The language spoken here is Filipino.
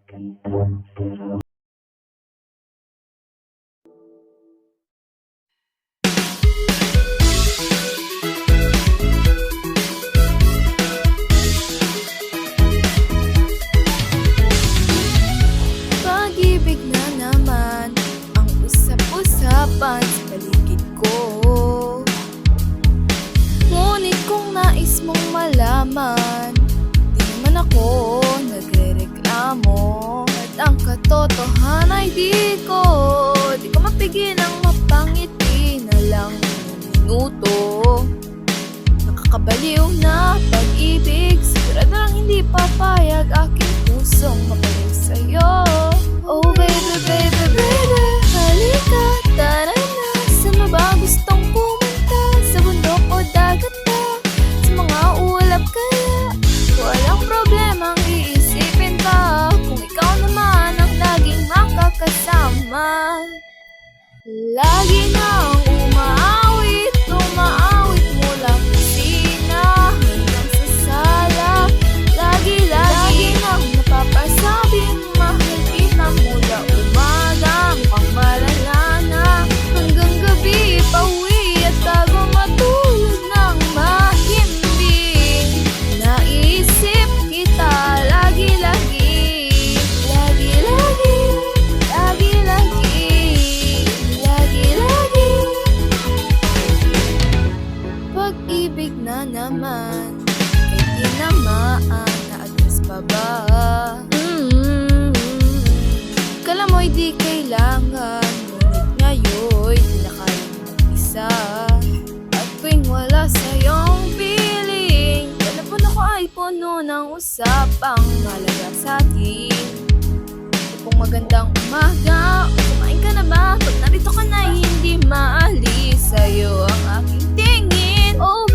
Pag-ibig na naman ang usap-usapan sa paligid ko. Ngunit kung nais mong malaman, di naman ako nagrereklamo. At ang katotohanan ay di ko mapigilang mapangiti na lang ng minuto. Nakakabaliw na pag-ibig, sigurado lang hindi papayag aking pusong mabalik sa'yo. Oh baby, baby, baby, halika, tara na. Saan mo ba gustong pumunta? Sa bundok o dagat pa? Sa mga ulap kaya? Walang problemang iisipin pa kung ikaw naman ang laging makakasama. Lagi nang umaawit mula kusina hanggang sa sala. Lagi nang napapasabing mahal kita mula umaga mukhang malala na hanggang gabi pauwi at bago matulog ng mahimbing. Naisip kita lagi-lagi. Pag-ibig na naman, kahit tinamaan na agos pa ba? Kala mo'y di kailangan, ngunit ngayon'y di na kayang mag-isa. At tuwing wala sa'yong piling, talapon ako ay puno ng usapang malaga sa'kin. Tipong magandang umaga, kumain ka na ba? Pag narito ka na hindi maalis sa'yo ang aking tingin. Oh